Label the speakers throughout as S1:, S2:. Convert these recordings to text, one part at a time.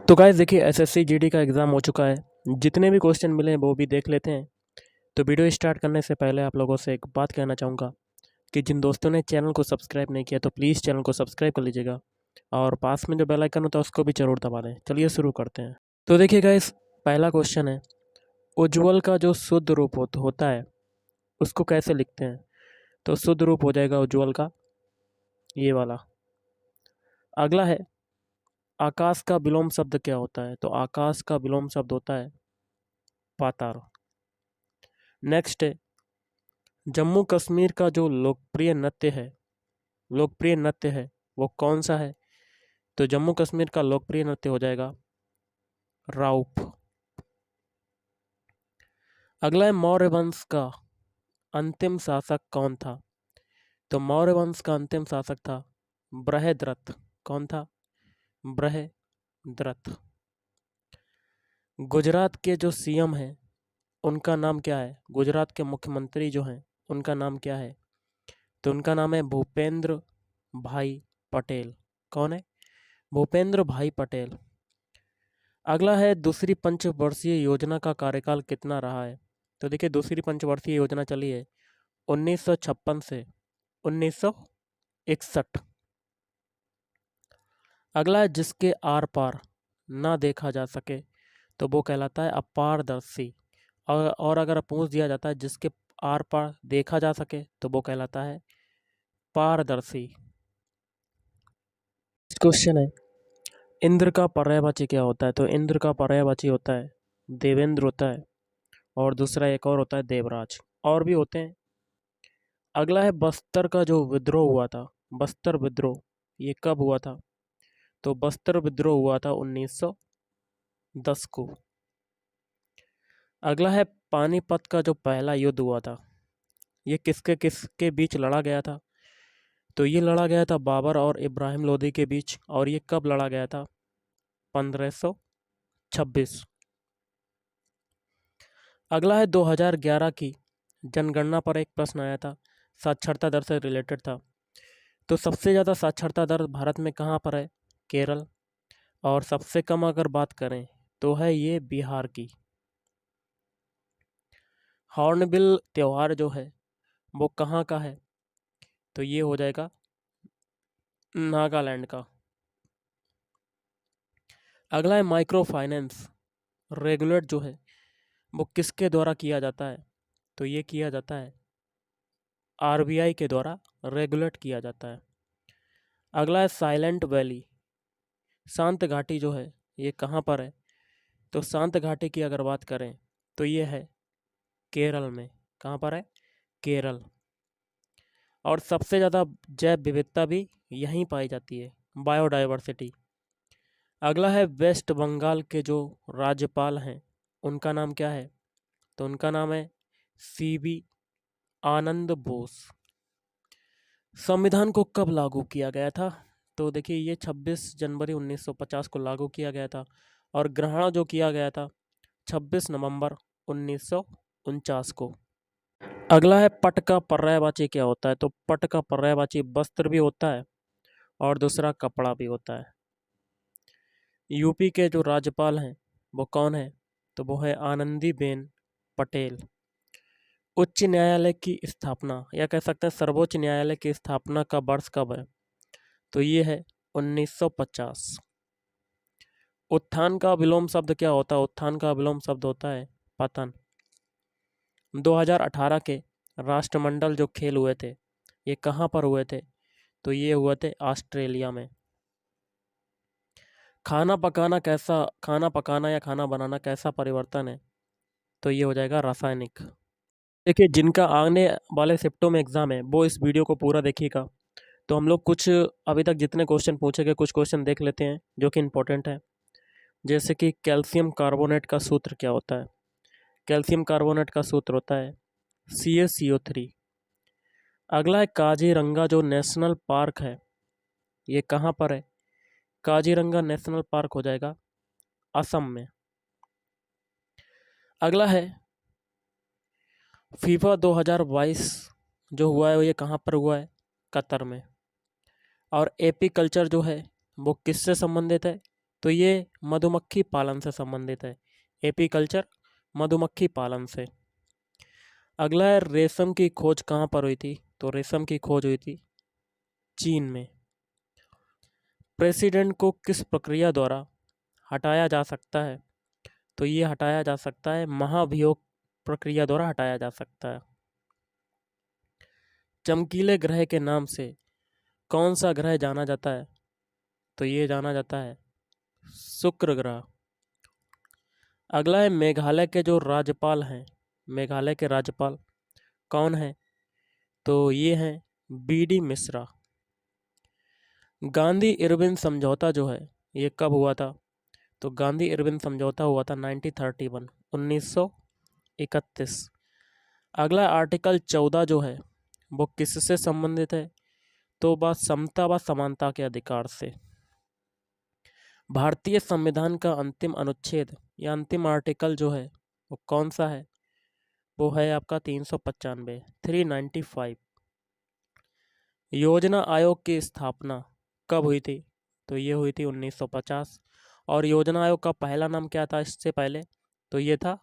S1: तो गाइस देखिए SSC GD का एग्ज़ाम हो चुका है। जितने भी क्वेश्चन मिले हैं वो भी देख लेते हैं। तो वीडियो स्टार्ट करने से पहले आप लोगों से एक बात कहना चाहूँगा कि जिन दोस्तों ने चैनल को सब्सक्राइब नहीं किया तो प्लीज़ चैनल को सब्सक्राइब कर लीजिएगा और पास में जो बेल आइकन होता है उसको भी ज़रूर दबा दें। चलिए शुरू करते हैं। तो देखिए गाइस पहला क्वेश्चन है, उज्ज्वल का जो शुद्ध रूप होता है उसको कैसे लिखते हैं? तो शुद्ध रूप हो जाएगा उज्ज्वल का ये वाला। अगला है, आकाश का विलोम शब्द क्या होता है? तो आकाश का विलोम शब्द होता है पाताल। नेक्स्ट है, जम्मू कश्मीर का जो लोकप्रिय नृत्य है वो कौन सा है? तो जम्मू कश्मीर का लोकप्रिय नृत्य हो जाएगा राउफ। अगला है, मौर्य वंश का अंतिम शासक कौन था? तो मौर्य वंश का अंतिम शासक था बृहद्रथ। कौन था? बृहद्रथ। गुजरात के जो सीएम हैं उनका नाम क्या है? गुजरात के मुख्यमंत्री जो हैं उनका नाम क्या है? तो उनका नाम है भूपेंद्र भाई पटेल। कौन है? भूपेंद्र भाई पटेल। अगला है, दूसरी पंचवर्षीय योजना का कार्यकाल कितना रहा है? तो देखिए दूसरी पंचवर्षीय योजना चली है 1956 से 1961। अगला है, जिसके आर पार ना देखा जा सके तो वो कहलाता है अपारदर्शी। और अगर पूछ दिया जाता है जिसके आर पार देखा जा सके तो वो कहलाता है पारदर्शी। क्वेश्चन है, इंद्र का पर्यायवाची क्या होता है? तो इंद्र का पर्यायवाची होता है देवेंद्र होता है और दूसरा एक और होता है देवराज, और भी होते हैं। अगला है, बस्तर का जो विद्रोह हुआ था, बस्तर विद्रोह, ये कब हुआ था? तो बस्तर विद्रोह हुआ था 1910 को। अगला है, पानीपत का जो पहला युद्ध हुआ था ये किसके किसके बीच लड़ा गया था? तो ये लड़ा गया था बाबर और इब्राहिम लोदी के बीच, और ये कब लड़ा गया था? 1526। अगला है, 2011 की जनगणना पर एक प्रश्न आया था, साक्षरता दर से रिलेटेड था। तो सबसे ज़्यादा साक्षरता दर भारत में कहाँ पर है? केरल। और सबसे कम अगर बात करें तो है ये बिहार की। हॉर्नबिल त्यौहार जो है वो कहाँ का है? तो ये हो जाएगा नागालैंड का। अगला है, माइक्रो फाइनेंस रेगुलेट जो है वो किसके द्वारा किया जाता है? तो ये किया जाता है आरबीआई के द्वारा रेगुलेट किया जाता है। अगला है, साइलेंट वैली शांत घाटी जो है ये कहाँ पर है? तो शांत घाटी की अगर बात करें तो ये है केरल में। कहाँ पर है? केरल। और सबसे ज़्यादा जैव विविधता भी यहीं पाई जाती है, बायोडाइवर्सिटी। अगला है, वेस्ट बंगाल के जो राज्यपाल हैं उनका नाम क्या है? तो उनका नाम है सीबी आनंद बोस। संविधान को कब लागू किया गया था? तो देखिए ये 26 जनवरी 1950 को लागू किया गया था और ग्रहण जो किया गया था 26 नवंबर 1949 को। अगला है, पट का पर्यायवाची क्या होता है? तो पट का पर्यायवाची वस्त्र भी होता है और दूसरा कपड़ा भी होता है। यूपी के जो राज्यपाल हैं वो कौन है? तो वो है आनंदीबेन पटेल। उच्च न्यायालय की स्थापना या कह सकते हैं सर्वोच्च न्यायालय की स्थापना का वर्ष कब है? तो ये है 1950। उत्थान का विलोम शब्द क्या होता है? उत्थान का विलोम शब्द होता है पतन। 2018 के राष्ट्रमंडल जो खेल हुए थे ये कहाँ पर हुए थे? तो ये हुए थे ऑस्ट्रेलिया में। खाना पकाना या खाना बनाना कैसा परिवर्तन है? तो ये हो जाएगा रासायनिक। देखिए जिनका आने वाले शिफ्टों में एग्ज़ाम है वो इस वीडियो को पूरा देखिएगा। तो हम लोग कुछ अभी तक जितने क्वेश्चन पूछे गए कुछ क्वेश्चन देख लेते हैं जो कि इम्पोर्टेंट है। जैसे कि कैल्शियम कार्बोनेट का सूत्र क्या होता है? कैल्शियम कार्बोनेट का सूत्र होता है CaCO3। अगला है, काजीरंगा जो नेशनल पार्क है ये कहाँ पर है? काजीरंगा नेशनल पार्क हो जाएगा असम में। अगला है, फीफा 2022 जो हुआ है ये कहाँ पर हुआ है? कतर में। और एपी कल्चर जो है वो किससे संबंधित है? तो ये मधुमक्खी पालन से संबंधित है। एपीकल्चर मधुमक्खी पालन से। अगला है रेशम की खोज कहाँ पर हुई थी? तो रेशम की खोज हुई थी चीन में। प्रेसिडेंट को किस प्रक्रिया द्वारा हटाया जा सकता है? तो ये हटाया जा सकता है महाभियोग प्रक्रिया द्वारा हटाया जा सकता है। चमकीले ग्रह के नाम से कौन सा ग्रह जाना जाता है? तो ये जाना जाता है शुक्र ग्रह। अगला है मेघालय के जो राज्यपाल हैं, मेघालय के राज्यपाल कौन हैं? तो ये हैं बीडी मिश्रा। गांधी इरविन समझौता जो है ये कब हुआ था? तो गांधी इरविन समझौता हुआ था 1931। अगला आर्टिकल 14 जो है वो किससे संबंधित है? तो बात समता व समानता के अधिकार से। भारतीय संविधान का अंतिम अनुच्छेद या अंतिम आर्टिकल जो है वो कौन सा है? वो है आपका 395, 395। योजना आयोग की स्थापना कब हुई थी? तो ये हुई थी 1950। और योजना आयोग का पहला नाम क्या था इससे पहले? तो ये था,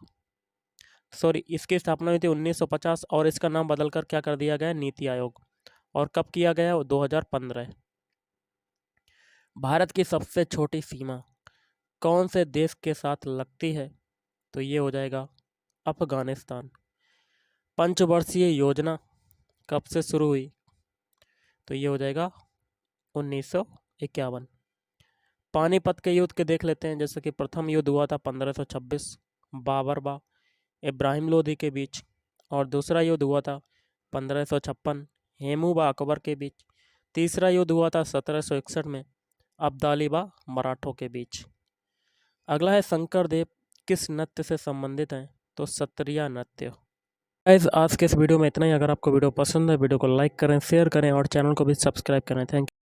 S1: सॉरी, इसकी स्थापना हुई थी 1950 और इसका नाम बदलकर क्या कर दिया गया? नीति आयोग। और कब किया गया? 2015। भारत की सबसे छोटी सीमा कौन से देश के साथ लगती है? तो ये हो जाएगा अफगानिस्तान। पंचवर्षीय योजना कब से शुरू हुई? तो ये हो जाएगा 1951। पानीपत के युद्ध के देख लेते हैं। जैसे कि प्रथम युद्ध हुआ था 1526 बाबर बा इब्राहिम लोधी के बीच, और दूसरा युद्ध हुआ था 1556 हेमू बा अकबर के बीच। तीसरा युद्ध हुआ था 1761 में अब्दाली बा मराठों के बीच। अगला है शंकर देव किस नृत्य से संबंधित हैं? तो सत्रिया नृत्य। गाइस, आज के इस वीडियो में इतना ही। अगर आपको वीडियो पसंद है, वीडियो को लाइक करें, शेयर करें और चैनल को भी सब्सक्राइब करें। Thank you.